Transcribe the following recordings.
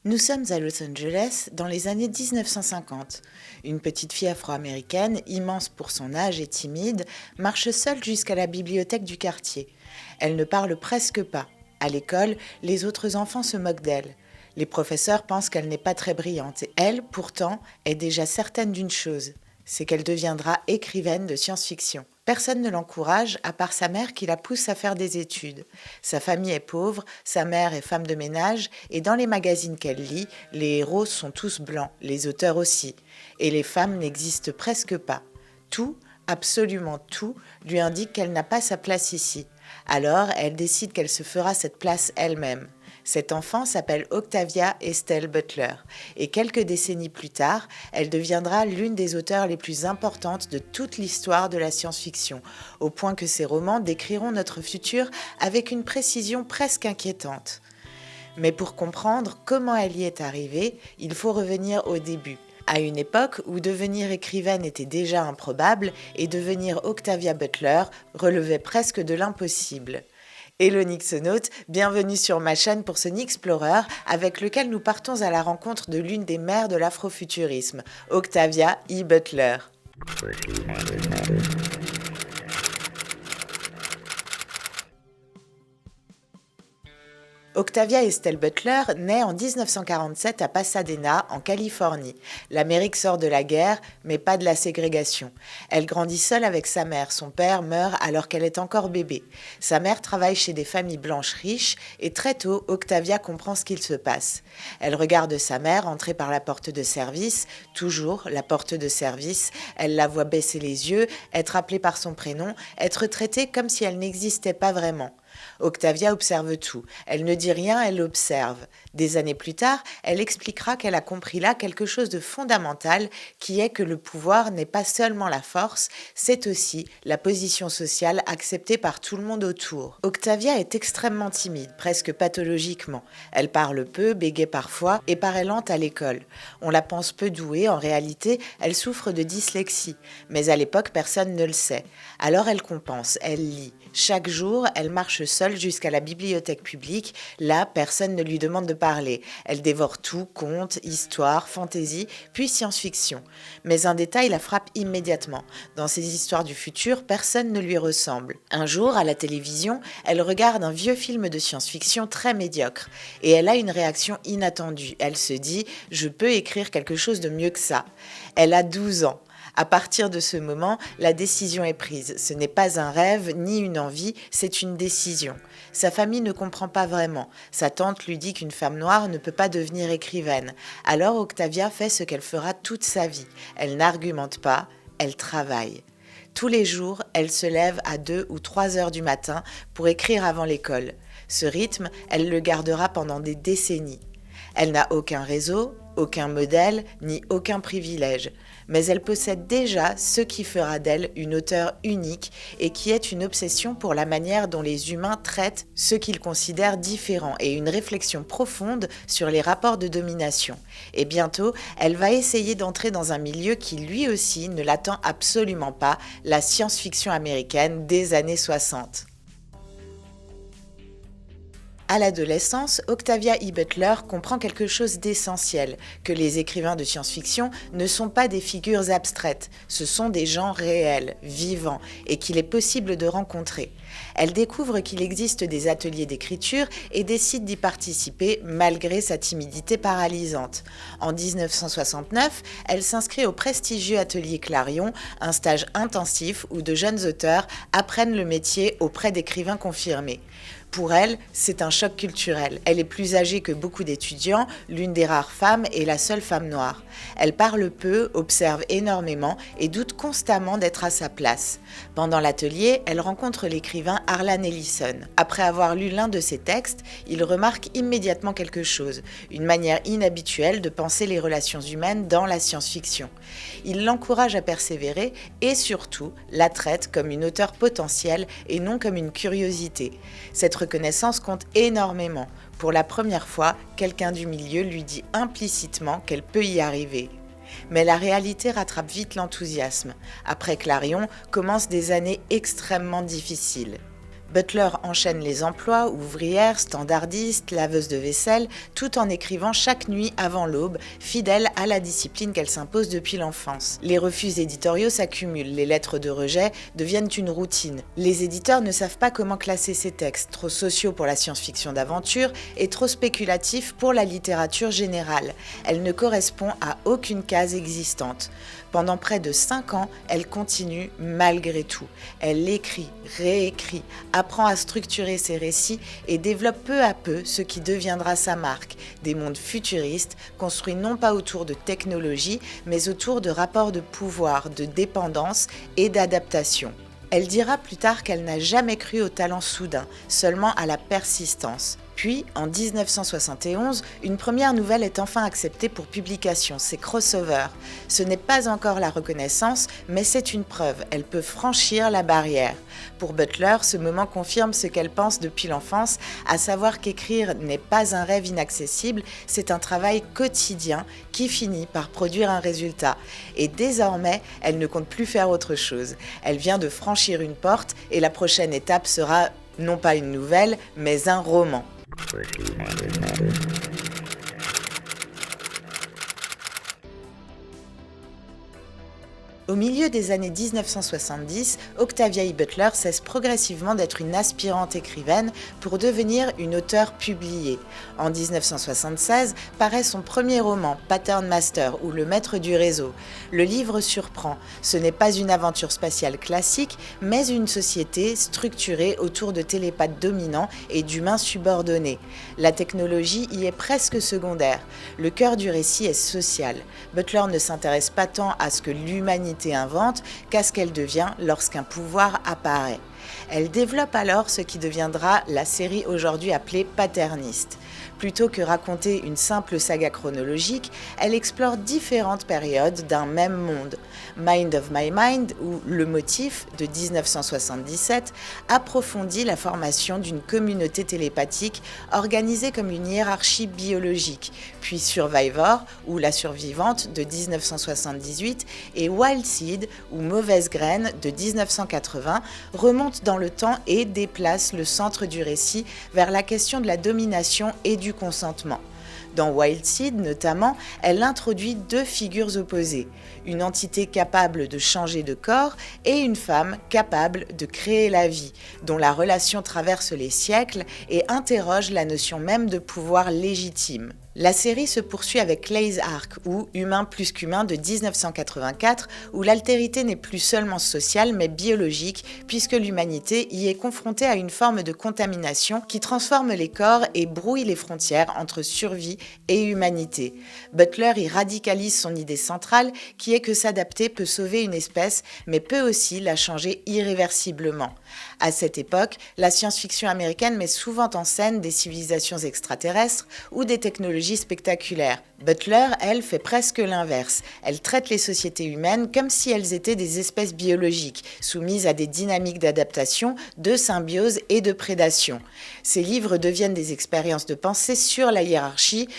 Nous sommes à Los Angeles dans les années 1950. Une petite fille afro-américaine, immense pour son âge et timide, marche seule jusqu'à la bibliothèque du quartier. Elle ne parle presque pas. À l'école, les autres enfants se moquent d'elle. Les professeurs pensent qu'elle n'est pas très brillante. Et elle, pourtant, est déjà certaine d'une chose, c'est qu'elle deviendra écrivaine de science-fiction. Personne ne l'encourage, à part sa mère qui la pousse à faire des études. Sa famille est pauvre, sa mère est femme de ménage, et dans les magazines qu'elle lit, les héros sont tous blancs, les auteurs aussi. Et les femmes n'existent presque pas. Tout, absolument tout, lui indique qu'elle n'a pas sa place ici. Alors, elle décide qu'elle se fera cette place elle-même. Cette enfant s'appelle Octavia Estelle Butler et quelques décennies plus tard, elle deviendra l'une des auteurs les plus importantes de toute l'histoire de la science-fiction, au point que ses romans décriront notre futur avec une précision presque inquiétante. Mais pour comprendre comment elle y est arrivée, il faut revenir au début. À une époque où devenir écrivaine était déjà improbable et devenir Octavia Butler relevait presque de l'impossible. Hello Nixonautes, bienvenue sur ma chaîne pour ce Nixplorer avec lequel nous partons à la rencontre de l'une des mères de l'afrofuturisme, Octavia E. Butler. Octavia Estelle Butler naît en 1947 à Pasadena, en Californie. L'Amérique sort de la guerre, mais pas de la ségrégation. Elle grandit seule avec sa mère. Son père meurt alors qu'elle est encore bébé. Sa mère travaille chez des familles blanches riches et très tôt, Octavia comprend ce qu'il se passe. Elle regarde sa mère entrer par la porte de service, toujours la porte de service. Elle la voit baisser les yeux, être appelée par son prénom, être traitée comme si elle n'existait pas vraiment. Octavia observe tout. Elle ne dit rien, elle observe. Des années plus tard, elle expliquera qu'elle a compris là quelque chose de fondamental, qui est que le pouvoir n'est pas seulement la force, c'est aussi la position sociale acceptée par tout le monde autour. Octavia est extrêmement timide, presque pathologiquement. Elle parle peu, bégaye parfois et paraît lente à l'école. On la pense peu douée, en réalité, elle souffre de dyslexie. Mais à l'époque, personne ne le sait. Alors elle compense, elle lit. Chaque jour, elle marche seule jusqu'à la bibliothèque publique. Là, personne ne lui demande de parler. Elle dévore tout, contes, histoires, fantaisie, puis science-fiction. Mais un détail la frappe immédiatement. Dans ces histoires du futur, personne ne lui ressemble. Un jour, à la télévision, elle regarde un vieux film de science-fiction très médiocre. Et elle a une réaction inattendue. Elle se dit « Je peux écrire quelque chose de mieux que ça ». Elle a 12 ans. À partir de ce moment, la décision est prise. Ce n'est pas un rêve ni une envie, c'est une décision. Sa famille ne comprend pas vraiment. Sa tante lui dit qu'une femme noire ne peut pas devenir écrivaine. Alors Octavia fait ce qu'elle fera toute sa vie. Elle n'argumente pas, elle travaille. Tous les jours, elle se lève à 2 ou 3 heures du matin pour écrire avant l'école. Ce rythme, elle le gardera pendant des décennies. Elle n'a aucun réseau, aucun modèle, ni aucun privilège. Mais elle possède déjà ce qui fera d'elle une auteure unique et qui est une obsession pour la manière dont les humains traitent ce qu'ils considèrent différents et une réflexion profonde sur les rapports de domination. Et bientôt, elle va essayer d'entrer dans un milieu qui lui aussi ne l'attend absolument pas, la science-fiction américaine des années 60. À l'adolescence, Octavia E. Butler comprend quelque chose d'essentiel, que les écrivains de science-fiction ne sont pas des figures abstraites, ce sont des gens réels, vivants, et qu'il est possible de rencontrer. Elle découvre qu'il existe des ateliers d'écriture et décide d'y participer malgré sa timidité paralysante. En 1969, elle s'inscrit au prestigieux atelier Clarion, un stage intensif où de jeunes auteurs apprennent le métier auprès d'écrivains confirmés. Pour elle, c'est un choc culturel. Elle est plus âgée que beaucoup d'étudiants, l'une des rares femmes et la seule femme noire. Elle parle peu, observe énormément et doute constamment d'être à sa place. Pendant l'atelier, elle rencontre l'écrivain Harlan Ellison. Après avoir lu l'un de ses textes, il remarque immédiatement quelque chose, une manière inhabituelle de penser les relations humaines dans la science-fiction. Il l'encourage à persévérer et surtout la traite comme une auteure potentielle et non comme une curiosité. Cette reconnaissance compte énormément. Pour la première fois, quelqu'un du milieu lui dit implicitement qu'elle peut y arriver. Mais la réalité rattrape vite l'enthousiasme. Après Clarion, commencent des années extrêmement difficiles. Butler enchaîne les emplois, ouvrière, standardiste, laveuse de vaisselle, tout en écrivant chaque nuit avant l'aube, fidèle à la discipline qu'elle s'impose depuis l'enfance. Les refus éditoriaux s'accumulent, les lettres de rejet deviennent une routine. Les éditeurs ne savent pas comment classer ces textes, trop sociaux pour la science-fiction d'aventure et trop spéculatifs pour la littérature générale. Elle ne correspond à aucune case existante. Pendant près de 5 ans, elle continue malgré tout. Elle écrit, réécrit, apprend à structurer ses récits et développe peu à peu ce qui deviendra sa marque, des mondes futuristes construits non pas autour de technologie, mais autour de rapports de pouvoir, de dépendance et d'adaptation. Elle dira plus tard qu'elle n'a jamais cru au talent soudain, seulement à la persistance. Puis, en 1971, une première nouvelle est enfin acceptée pour publication, c'est Crossover. Ce n'est pas encore la reconnaissance, mais c'est une preuve, elle peut franchir la barrière. Pour Butler, ce moment confirme ce qu'elle pense depuis l'enfance, à savoir qu'écrire n'est pas un rêve inaccessible, c'est un travail quotidien qui finit par produire un résultat. Et désormais, elle ne compte plus faire autre chose. Elle vient de franchir une porte et la prochaine étape sera non pas une nouvelle, mais un roman. Au milieu des années 1970, Octavia E. Butler cesse progressivement d'être une aspirante écrivaine pour devenir une auteure publiée. En 1976, paraît son premier roman, Pattern Master, ou Le maître du réseau. Le livre surprend. Ce n'est pas une aventure spatiale classique, mais une société structurée autour de télépathes dominants et d'humains subordonnés. La technologie y est presque secondaire. Le cœur du récit est social. Butler ne s'intéresse pas tant à ce que l'humanité invente qu'à ce qu'elle devient lorsqu'un pouvoir apparaît. Elle développe alors ce qui deviendra la série aujourd'hui appelée Patterniste. Plutôt que raconter une simple saga chronologique, elle explore différentes périodes d'un même monde. Mind of My Mind, ou Le Motif, de 1977, approfondit la formation d'une communauté télépathique organisée comme une hiérarchie biologique, puis Survivor, ou La Survivante, de 1978, et Wild Seed, ou Mauvaise Graine, de 1980, remonte dans le temps et déplace le centre du récit vers la question de la domination et du consentement. Dans Wild Seed, notamment, elle introduit deux figures opposées, une entité capable de changer de corps et une femme capable de créer la vie, dont la relation traverse les siècles et interroge la notion même de pouvoir légitime. La série se poursuit avec Clay's Ark, ou Humain plus qu'humain de 1984, où l'altérité n'est plus seulement sociale mais biologique, puisque l'humanité y est confrontée à une forme de contamination qui transforme les corps et brouille les frontières entre survie et humanité. Butler y radicalise son idée centrale, qui est que s'adapter peut sauver une espèce, mais peut aussi la changer irréversiblement. À cette époque, la science-fiction américaine met souvent en scène des civilisations extraterrestres ou des technologies spectaculaires. Butler, elle, fait presque l'inverse. Elle traite les sociétés humaines comme si elles étaient des espèces biologiques, soumises à des dynamiques d'adaptation, de symbiose et de prédation. Ces livres deviennent des expériences de pensée sur la hiérarchie,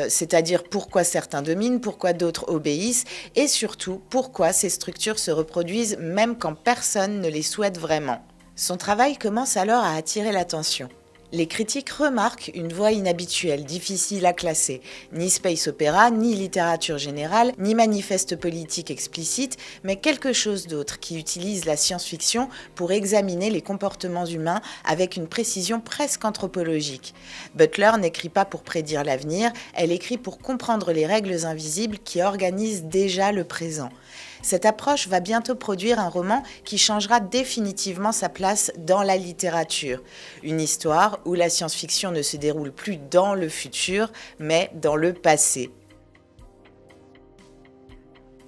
c'est-à-dire pourquoi certains dominent, pourquoi d'autres obéissent, et surtout pourquoi ces structures se reproduisent même quand personne ne les souhaite vraiment. Son travail commence alors à attirer l'attention. Les critiques remarquent une voix inhabituelle, difficile à classer. Ni space opéra, ni littérature générale, ni manifeste politique explicite, mais quelque chose d'autre qui utilise la science-fiction pour examiner les comportements humains avec une précision presque anthropologique. Butler n'écrit pas pour prédire l'avenir, elle écrit pour comprendre les règles invisibles qui organisent déjà le présent. Cette approche va bientôt produire un roman qui changera définitivement sa place dans la littérature. Une histoire où la science-fiction ne se déroule plus dans le futur, mais dans le passé.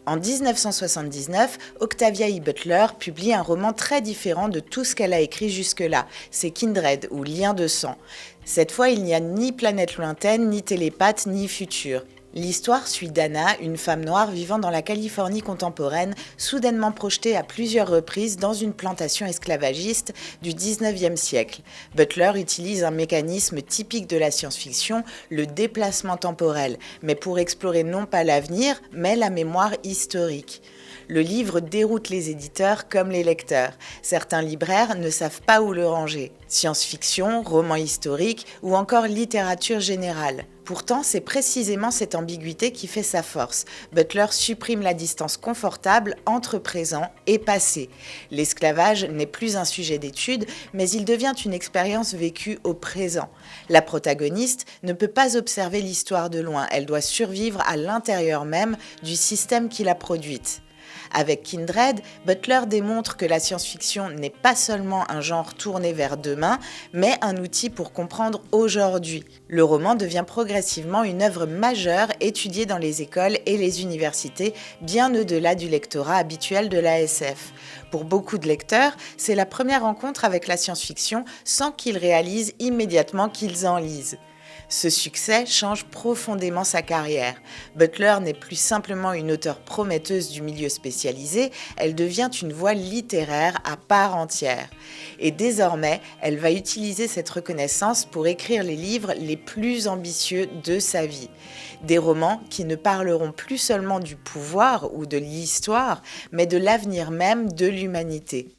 En 1979, Octavia E. Butler publie un roman très différent de tout ce qu'elle a écrit jusque-là. C'est Kindred, ou Lien de sang. Cette fois, il n'y a ni planète lointaine, ni télépathe, ni futur. L'histoire suit Dana, une femme noire vivant dans la Californie contemporaine, soudainement projetée à plusieurs reprises dans une plantation esclavagiste du 19e siècle. Butler utilise un mécanisme typique de la science-fiction, le déplacement temporel, mais pour explorer non pas l'avenir, mais la mémoire historique. Le livre déroute les éditeurs comme les lecteurs. Certains libraires ne savent pas où le ranger. Science-fiction, roman historique ou encore littérature générale. Pourtant, c'est précisément cette ambiguïté qui fait sa force. Butler supprime la distance confortable entre présent et passé. L'esclavage n'est plus un sujet d'étude, mais il devient une expérience vécue au présent. La protagoniste ne peut pas observer l'histoire de loin, elle doit survivre à l'intérieur même du système qui l'a produite. Avec Kindred, Butler démontre que la science-fiction n'est pas seulement un genre tourné vers demain, mais un outil pour comprendre aujourd'hui. Le roman devient progressivement une œuvre majeure étudiée dans les écoles et les universités, bien au-delà du lectorat habituel de la SF. Pour beaucoup de lecteurs, c'est la première rencontre avec la science-fiction sans qu'ils réalisent immédiatement qu'ils en lisent. Ce succès change profondément sa carrière. Butler n'est plus simplement une auteure prometteuse du milieu spécialisé, elle devient une voix littéraire à part entière. Et désormais, elle va utiliser cette reconnaissance pour écrire les livres les plus ambitieux de sa vie. Des romans qui ne parleront plus seulement du pouvoir ou de l'histoire, mais de l'avenir même de l'humanité.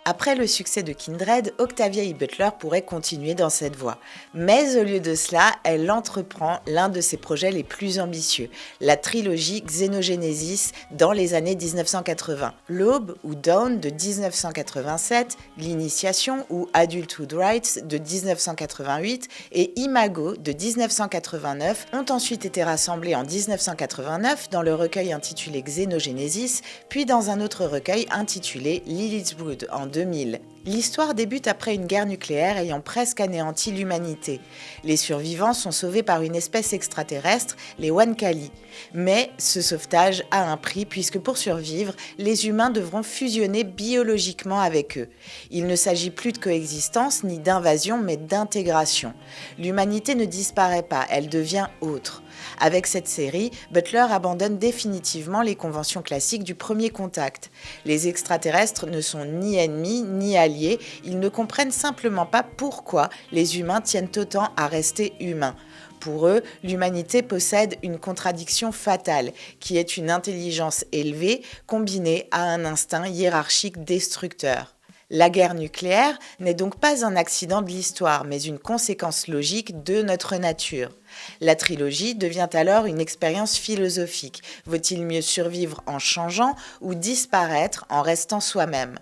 Après le succès de Kindred, Octavia E. Butler pourrait continuer dans cette voie. Mais au lieu de cela, elle entreprend l'un de ses projets les plus ambitieux, la trilogie Xenogenesis dans les années 1980. L'Aube ou Dawn de 1987, L'Initiation ou Adulthood Rights de 1988 et Imago de 1989 ont ensuite été rassemblés en 1989 dans le recueil intitulé Xenogenesis, puis dans un autre recueil intitulé Lilith's Brood en 2000. L'histoire débute après une guerre nucléaire ayant presque anéanti l'humanité. Les survivants sont sauvés par une espèce extraterrestre, les Oankali. Mais ce sauvetage a un prix puisque pour survivre, les humains devront fusionner biologiquement avec eux. Il ne s'agit plus de coexistence ni d'invasion mais d'intégration. L'humanité ne disparaît pas, elle devient autre. Avec cette série, Butler abandonne définitivement les conventions classiques du premier contact. Les extraterrestres ne sont ni ennemis ni alliés, ils ne comprennent simplement pas pourquoi les humains tiennent autant à rester humains. Pour eux, l'humanité possède une contradiction fatale, qui est une intelligence élevée combinée à un instinct hiérarchique destructeur. La guerre nucléaire n'est donc pas un accident de l'histoire, mais une conséquence logique de notre nature. La trilogie devient alors une expérience philosophique. Vaut-il mieux survivre en changeant ou disparaître en restant soi-même ?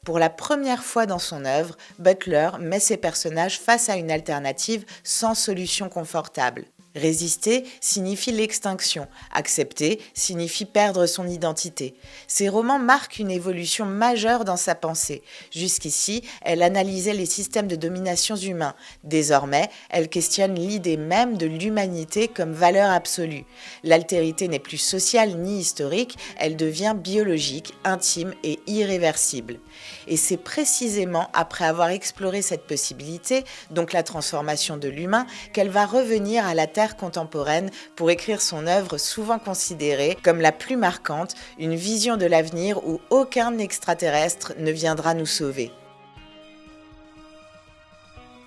Pour la première fois dans son œuvre, Butler met ses personnages face à une alternative sans solution confortable. Résister signifie l'extinction, accepter signifie perdre son identité. Ces romans marquent une évolution majeure dans sa pensée. Jusqu'ici, elle analysait les systèmes de domination humains. Désormais, elle questionne l'idée même de l'humanité comme valeur absolue. L'altérité n'est plus sociale ni historique, elle devient biologique, intime et irréversible. Et c'est précisément après avoir exploré cette possibilité, donc la transformation de l'humain, qu'elle va revenir à la Terre contemporaine pour écrire son œuvre souvent considérée comme la plus marquante, une vision de l'avenir où aucun extraterrestre ne viendra nous sauver.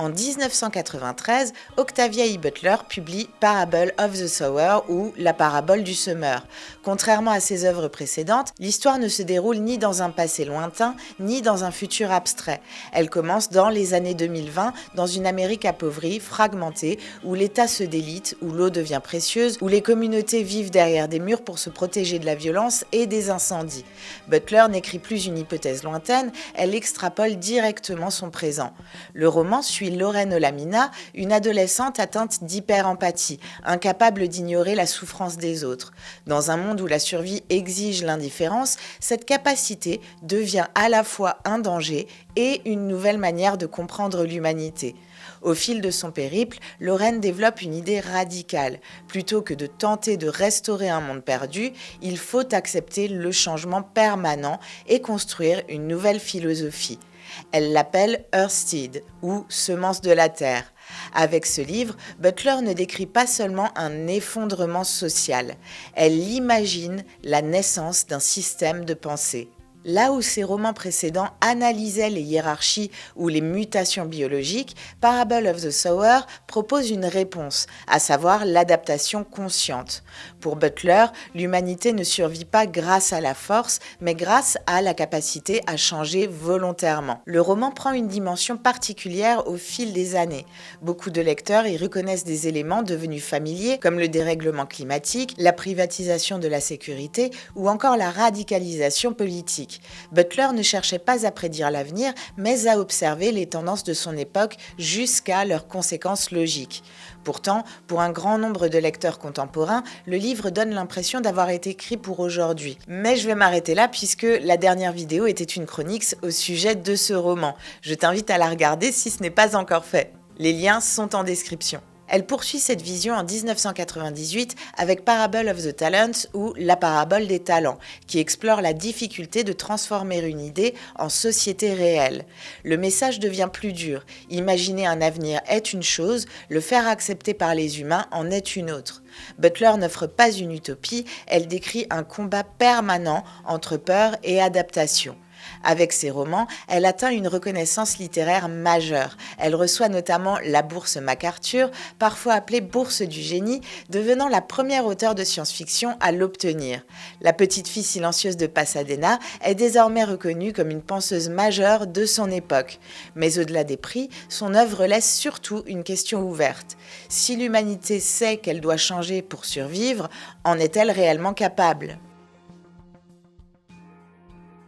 En 1993, Octavia E. Butler publie Parable of the Sower ou La parabole du semeur. Contrairement à ses œuvres précédentes, l'histoire ne se déroule ni dans un passé lointain, ni dans un futur abstrait. Elle commence dans les années 2020, dans une Amérique appauvrie, fragmentée, où l'État se délite, où l'eau devient précieuse, où les communautés vivent derrière des murs pour se protéger de la violence et des incendies. Butler n'écrit plus une hypothèse lointaine, elle extrapole directement son présent. Le roman suit Lorraine Olamina, une adolescente atteinte d'hyper-empathie, incapable d'ignorer la souffrance des autres. Dans un monde où la survie exige l'indifférence, cette capacité devient à la fois un danger et une nouvelle manière de comprendre l'humanité. Au fil de son périple, Lorraine développe une idée radicale. Plutôt que de tenter de restaurer un monde perdu, il faut accepter le changement permanent et construire une nouvelle philosophie. Elle l'appelle Earthseed, ou semence de la terre. Avec ce livre, Butler ne décrit pas seulement un effondrement social, elle imagine la naissance d'un système de pensée. Là où ses romans précédents analysaient les hiérarchies ou les mutations biologiques, Parable of the Sower propose une réponse, à savoir l'adaptation consciente. Pour Butler, l'humanité ne survit pas grâce à la force, mais grâce à la capacité à changer volontairement. Le roman prend une dimension particulière au fil des années. Beaucoup de lecteurs y reconnaissent des éléments devenus familiers, comme le dérèglement climatique, la privatisation de la sécurité ou encore la radicalisation politique. Butler ne cherchait pas à prédire l'avenir, mais à observer les tendances de son époque jusqu'à leurs conséquences logiques. Pourtant, pour un grand nombre de lecteurs contemporains, le livre donne l'impression d'avoir été écrit pour aujourd'hui. Mais je vais m'arrêter là puisque la dernière vidéo était une chronique au sujet de ce roman. Je t'invite à la regarder si ce n'est pas encore fait. Les liens sont en description. Elle poursuit cette vision en 1998 avec Parable of the Talents ou La parabole des talents, qui explore la difficulté de transformer une idée en société réelle. Le message devient plus dur. Imaginer un avenir est une chose, le faire accepter par les humains en est une autre. Butler n'offre pas une utopie, elle décrit un combat permanent entre peur et adaptation. Avec ses romans, elle atteint une reconnaissance littéraire majeure. Elle reçoit notamment la bourse MacArthur, parfois appelée bourse du génie, devenant la première auteure de science-fiction à l'obtenir. La petite fille silencieuse de Pasadena est désormais reconnue comme une penseuse majeure de son époque. Mais au-delà des prix, son œuvre laisse surtout une question ouverte. Si l'humanité sait qu'elle doit changer pour survivre, en est-elle réellement capable ?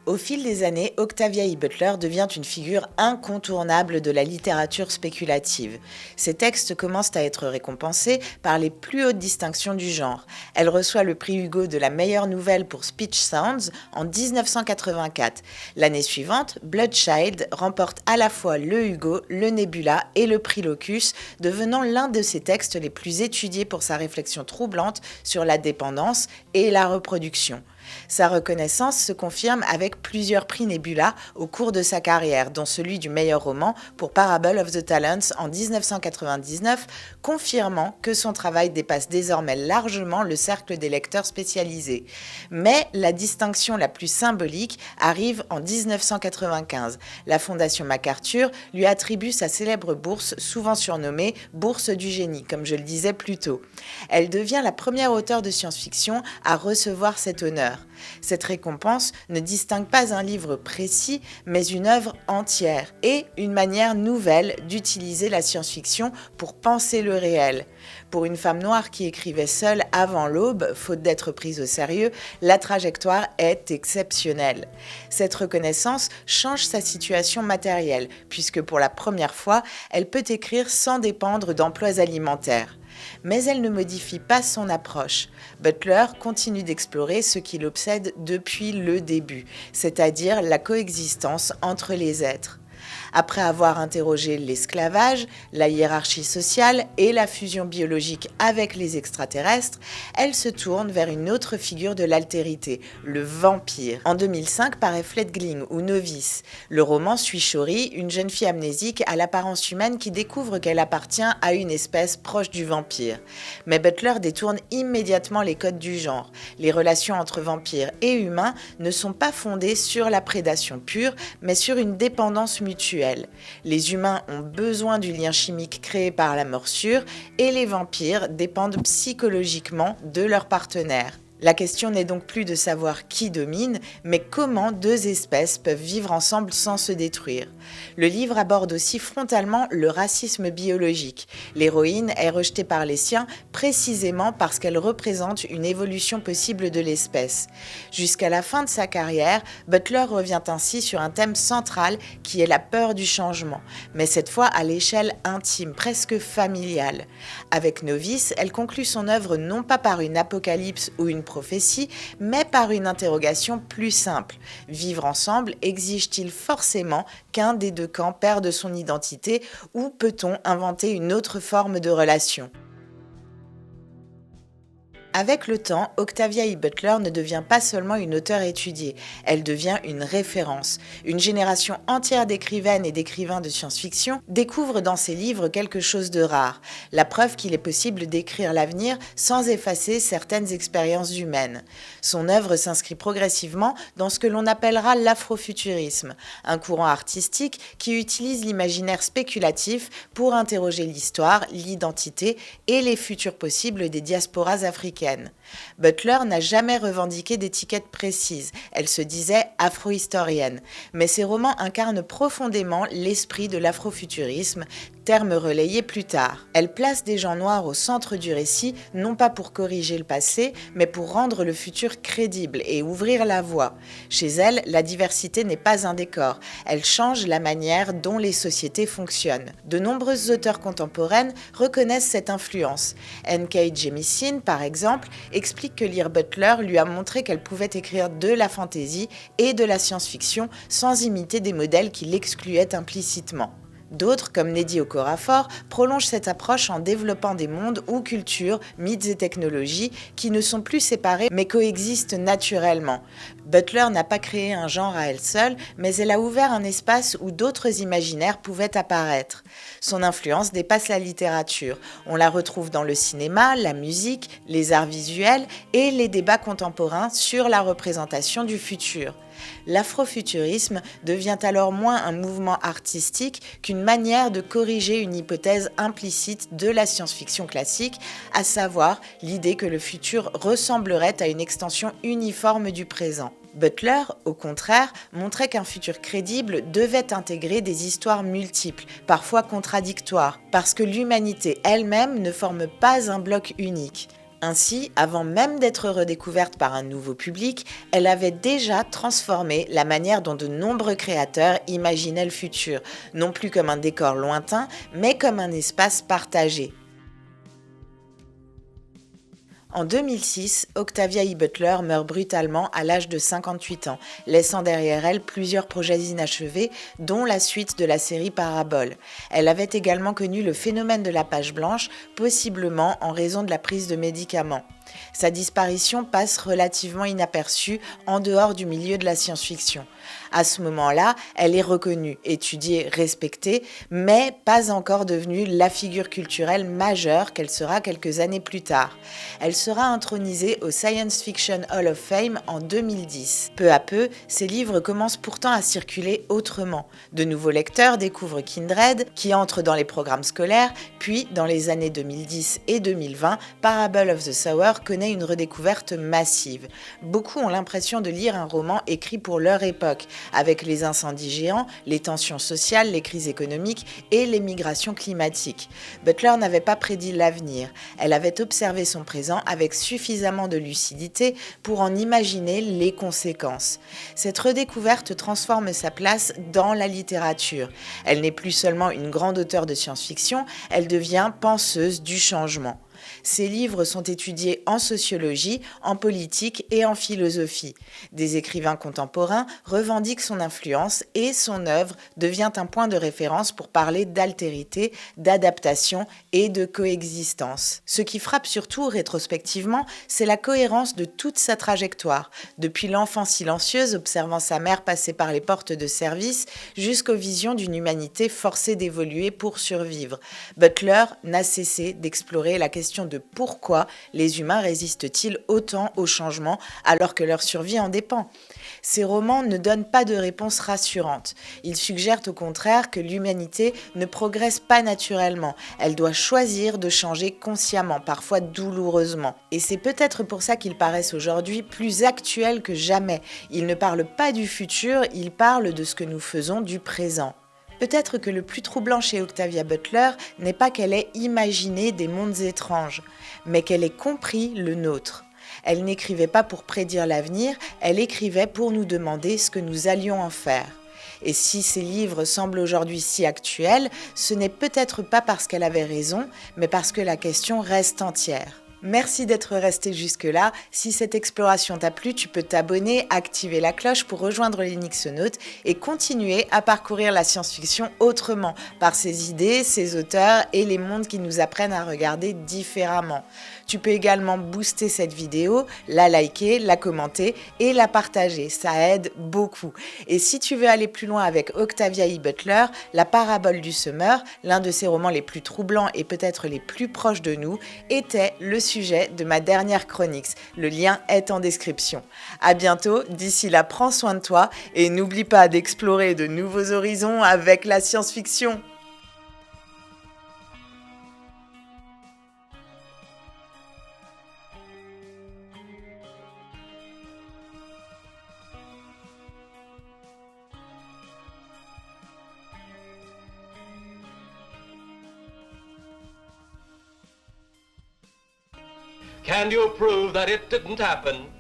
Au fil des années, Octavia E. Butler devient une figure incontournable de la littérature spéculative. Ses textes commencent à être récompensés par les plus hautes distinctions du genre. Elle reçoit le prix Hugo de la meilleure nouvelle pour Speech Sounds en 1984. L'année suivante, Bloodchild remporte à la fois le Hugo, le Nebula et le prix Locus, devenant l'un de ses textes les plus étudiés pour sa réflexion troublante sur la dépendance et la reproduction. Sa reconnaissance se confirme avec plusieurs prix Nebula au cours de sa carrière, dont celui du meilleur roman pour Parable of the Talents en 1999, confirmant que son travail dépasse désormais largement le cercle des lecteurs spécialisés. Mais la distinction la plus symbolique arrive en 1995. La Fondation MacArthur lui attribue sa célèbre bourse, souvent surnommée Bourse du génie, comme je le disais plus tôt. Elle devient la première auteure de science-fiction à recevoir cet honneur. Cette récompense ne distingue pas un livre précis, mais une œuvre entière et une manière nouvelle d'utiliser la science-fiction pour penser le réel. Pour une femme noire qui écrivait seule avant l'aube, faute d'être prise au sérieux, la trajectoire est exceptionnelle. Cette reconnaissance change sa situation matérielle, puisque pour la première fois, elle peut écrire sans dépendre d'emplois alimentaires. Mais elle ne modifie pas son approche. Butler continue d'explorer ce qui l'obsède depuis le début, c'est-à-dire la coexistence entre les êtres. Après avoir interrogé l'esclavage, la hiérarchie sociale et la fusion biologique avec les extraterrestres, elle se tourne vers une autre figure de l'altérité, le vampire. En 2005 paraît Fledgling ou Novice. Le roman suit Shori, une jeune fille amnésique à l'apparence humaine qui découvre qu'elle appartient à une espèce proche du vampire. Mais Butler détourne immédiatement les codes du genre. Les relations entre vampires et humains ne sont pas fondées sur la prédation pure, mais sur une dépendance mutuelle. Les humains ont besoin du lien chimique créé par la morsure et les vampires dépendent psychologiquement de leur partenaire. La question n'est donc plus de savoir qui domine, mais comment deux espèces peuvent vivre ensemble sans se détruire. Le livre aborde aussi frontalement le racisme biologique. L'héroïne est rejetée par les siens précisément parce qu'elle représente une évolution possible de l'espèce. Jusqu'à la fin de sa carrière, Butler revient ainsi sur un thème central qui est la peur du changement, mais cette fois à l'échelle intime, presque familiale. Avec Novice, elle conclut son œuvre non pas par une apocalypse ou une prophétie, mais par une interrogation plus simple. Vivre ensemble exige-t-il forcément qu'un des deux camps perde son identité ou peut-on inventer une autre forme de relation ? Avec le temps, Octavia E. Butler ne devient pas seulement une auteure étudiée, elle devient une référence. Une génération entière d'écrivaines et d'écrivains de science-fiction découvre dans ses livres quelque chose de rare, la preuve qu'il est possible d'écrire l'avenir sans effacer certaines expériences humaines. Son œuvre s'inscrit progressivement dans ce que l'on appellera l'afrofuturisme, un courant artistique qui utilise l'imaginaire spéculatif pour interroger l'histoire, l'identité et les futurs possibles des diasporas africaines. Butler n'a jamais revendiqué d'étiquette précise, elle se disait afro-historienne, mais ses romans incarnent profondément l'esprit de l'afrofuturisme, terme relayé plus tard. Elle place des gens noirs au centre du récit, non pas pour corriger le passé, mais pour rendre le futur crédible et ouvrir la voie. Chez elle, la diversité n'est pas un décor, elle change la manière dont les sociétés fonctionnent. De nombreuses auteurs contemporaines reconnaissent cette influence. N.K. Jemisin, par exemple, explique que lire Butler lui a montré qu'elle pouvait écrire de la fantaisie et de la science-fiction sans imiter des modèles qui l'excluaient implicitement. D'autres, comme Nnedi Okorafor, prolongent cette approche en développant des mondes ou cultures, mythes et technologies qui ne sont plus séparés mais coexistent naturellement. Butler n'a pas créé un genre à elle seule, mais elle a ouvert un espace où d'autres imaginaires pouvaient apparaître. Son influence dépasse la littérature. On la retrouve dans le cinéma, la musique, les arts visuels et les débats contemporains sur la représentation du futur. L'afrofuturisme devient alors moins un mouvement artistique qu'une manière de corriger une hypothèse implicite de la science-fiction classique, à savoir l'idée que le futur ressemblerait à une extension uniforme du présent. Butler, au contraire, montrait qu'un futur crédible devait intégrer des histoires multiples, parfois contradictoires, parce que l'humanité elle-même ne forme pas un bloc unique. Ainsi, avant même d'être redécouverte par un nouveau public, elle avait déjà transformé la manière dont de nombreux créateurs imaginaient le futur, non plus comme un décor lointain, mais comme un espace partagé. En 2006, Octavia E. Butler meurt brutalement à l'âge de 58 ans, laissant derrière elle plusieurs projets inachevés, dont la suite de la série Parabole. Elle avait également connu le phénomène de la page blanche, possiblement en raison de la prise de médicaments. Sa disparition passe relativement inaperçue en dehors du milieu de la science-fiction. À ce moment-là, elle est reconnue, étudiée, respectée, mais pas encore devenue la figure culturelle majeure qu'elle sera quelques années plus tard. Elle sera intronisée au Science Fiction Hall of Fame en 2010. Peu à peu, ses livres commencent pourtant à circuler autrement. De nouveaux lecteurs découvrent Kindred, qui entre dans les programmes scolaires, puis dans les années 2010 et 2020, Parable of the Sower connaît une redécouverte massive. Beaucoup ont l'impression de lire un roman écrit pour leur époque, avec les incendies géants, les tensions sociales, les crises économiques et les migrations climatiques. Butler n'avait pas prédit l'avenir. Elle avait observé son présent avec suffisamment de lucidité pour en imaginer les conséquences. Cette redécouverte transforme sa place dans la littérature. Elle n'est plus seulement une grande auteure de science-fiction, elle devient penseuse du changement. Ses livres sont étudiés en sociologie, en politique et en philosophie. Des écrivains contemporains revendiquent son influence et son œuvre devient un point de référence pour parler d'altérité, d'adaptation et de coexistence. Ce qui frappe surtout rétrospectivement, c'est la cohérence de toute sa trajectoire, depuis l'enfant silencieuse observant sa mère passer par les portes de service jusqu'aux visions d'une humanité forcée d'évoluer pour survivre. Butler n'a cessé d'explorer la question de pourquoi les humains résistent-ils autant au changement alors que leur survie en dépend. Ces romans ne donnent pas de réponse rassurante. Ils suggèrent au contraire que l'humanité ne progresse pas naturellement. Elle doit choisir de changer consciemment, parfois douloureusement. Et c'est peut-être pour ça qu'ils paraissent aujourd'hui plus actuels que jamais. Ils ne parlent pas du futur, ils parlent de ce que nous faisons du présent. Peut-être que le plus troublant chez Octavia Butler n'est pas qu'elle ait imaginé des mondes étranges, mais qu'elle ait compris le nôtre. Elle n'écrivait pas pour prédire l'avenir, elle écrivait pour nous demander ce que nous allions en faire. Et si ces livres semblent aujourd'hui si actuels, ce n'est peut-être pas parce qu'elle avait raison, mais parce que la question reste entière. Merci d'être resté jusque-là. Si cette exploration t'a plu, tu peux t'abonner, activer la cloche pour rejoindre les Nixonautes et continuer à parcourir la science-fiction autrement, par ses idées, ses auteurs et les mondes qui nous apprennent à regarder différemment. Tu peux également booster cette vidéo, la liker, la commenter et la partager. Ça aide beaucoup. Et si tu veux aller plus loin avec Octavia E. Butler, La parabole du semeur, l'un de ses romans les plus troublants et peut-être les plus proches de nous, était le sujet de ma dernière chronique. Le lien est en description. À bientôt, d'ici là, prends soin de toi et n'oublie pas d'explorer de nouveaux horizons avec la science-fiction. Can you prove that it didn't happen?